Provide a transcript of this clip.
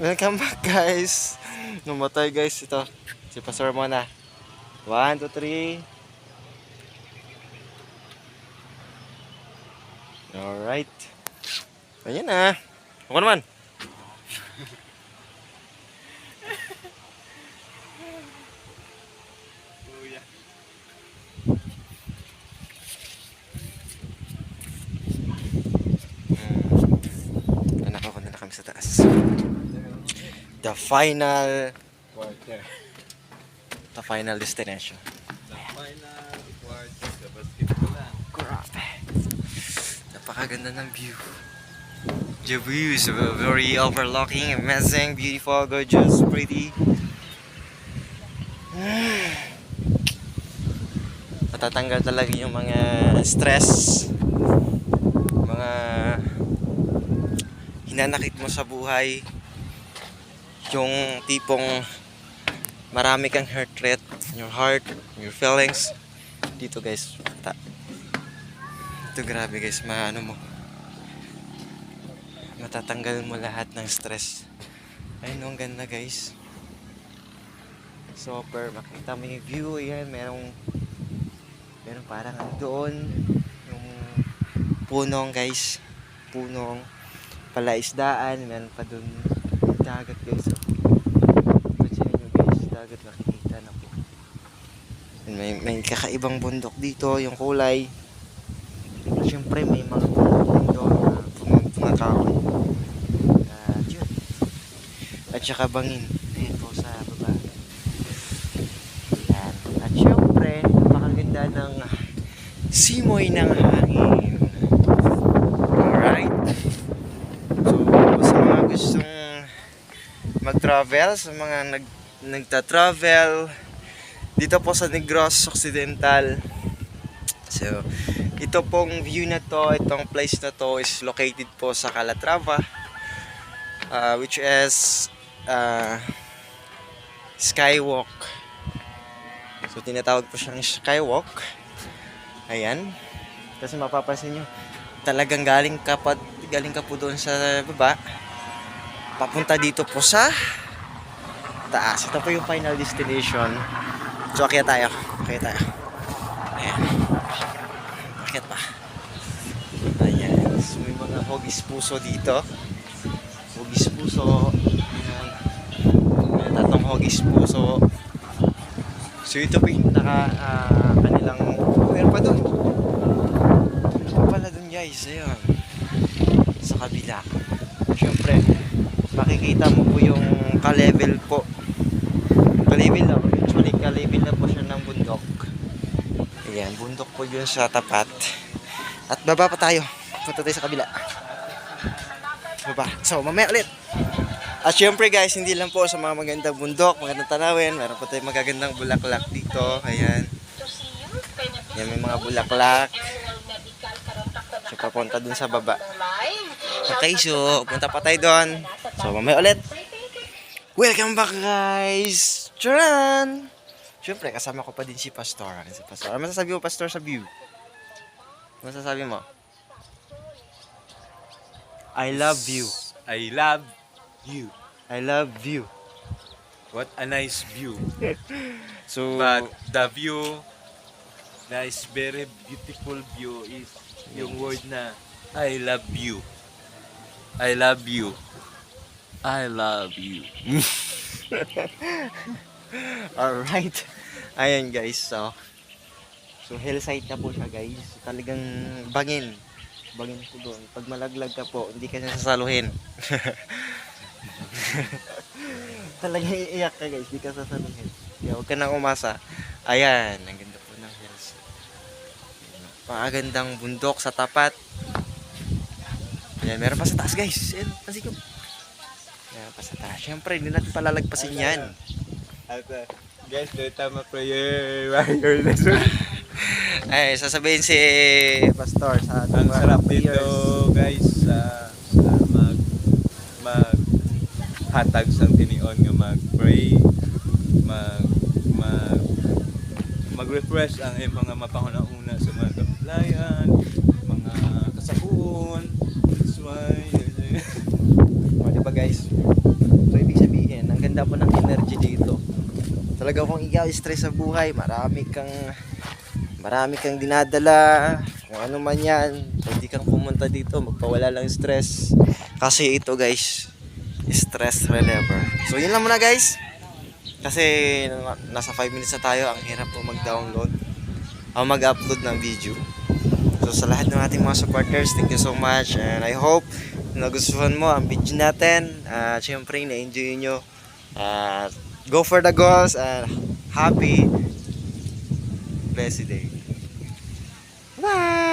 Welcome back guys. Namatay guys ito. Si Pastor muna. 1, 2, 3. Alright. Ayan na. Ako naman. Anak ako na kami sa taas. The final Quarter. The final destination. The final quarter sa basketball lang. Grabe. Napakaganda ng view. The view is very overlooking, amazing, beautiful, gorgeous, pretty. Matatanggal talaga yung mga stress, mga hinanakit mo sa buhay, yung tipong marami kang heart rate, your heart, your feelings. Dito guys, ito grabe guys, maano mo, matatanggal mo lahat ng stress. Ayun, ang ganda guys. Super, makita mo yung view, ayan, merong parang ano doon, yung punong guys, punong palaisdaan, meron pa doon dagat guys. Pansin nyo guys, dagat nakikita na po. May kakaibang bundok dito, yung kulay. Siyempre may mga bundok dito na pumakawan. At yun. At saka bangin dito sa baba. Yan. At siyempre, napakaganda ng simoy ng hangin. Alright. So, sa mga gustong mag-travel, sa mga nagta-travel dito po sa Negros Occidental. So, ito pong view na to, itong place na to is located po sa Calatrava, which is Skywalk. So, tinatawag po siyang Skywalk. Ayan. Kasi mapapansin nyo, talagang galing ka po doon sa baba, papunta dito po sa taas. Ito po yung final destination. So, akyat tayo. Ayan. Akyat pa. Ayan. So, may mga hogis puso dito. Hogis puso. Ayan. May tatlong hogis puso. So, ito po yung kanilang, meron pa doon. Meron pa pala doon guys. Ayan. Sa kabila. Siyempre, makikita mo po yung ka-level po. Ka-level na. Actually, ka-level na po siya ng bundok. Ayan, bundok po yun sa tapat. At baba pa tayo. Punta tayo sa kabila. Baba. So, mamaya ulit. At syempre guys, hindi lang po sa mga magandang bundok, magandang tanawin. Meron po tayong magagandang bulaklak dito. Ayan. Yan, may mga bulaklak. So, papunta dun sa baba. Okay, so, punta pa tayo doon. So, mamaya ulit. Welcome back guys! Charan! Siyempre, kasama ko pa din si Pastor. Ano masasabi mo, Pastor, sa view? Ano masasabi mo? I love you. I love you. I love you. What a nice view. So, But the view, nice, very beautiful view is yung word na I love you. I love you. I love you. alright. Ayan guys, so hillside na po siya guys. Talagang bangin po doon. Pag malaglag ka po, hindi ka nasasaluhin. Talagang iiyak ka guys, hindi ka sasaluhin. Kaya huwag ka nang umasa. Ayan, ang ganda po ng hills. Pagandang bundok sa tapat. Ayan, meron pa sa taas guys. Ayan, pansin ko. Meron pa sa taas. Siyempre, hindi natin palalagpasin yan. Guys, tama prayer. Warrior na. Ay, sasabihin si Pastor sa Ang mga sarap prayers. dito, guys, sa hatag sang tinion nga mag-pray, mag-refresh ang mga mapanghuna-una sa mga kaplayan, mga kasakuon. That's why ba guys? So ibig sabihin, ang ganda po ng energy dito. Talaga kung ikaw stress sa buhay, marami kang dinadala, kung ano man yan, pwede kang pumunta dito, magpawala lang stress. Kasi ito guys, stress reliever. So yun lang muna guys. Kasi nasa 5 minutes na tayo, ang hirap po mag-download o mag-upload ng video. So sa lahat ng ating mga supporters, thank you so much. And I hope nagustuhan mo ang video natin. Siyempre, na-enjoy nyo. Go for the goals and happy blessed day. Bye!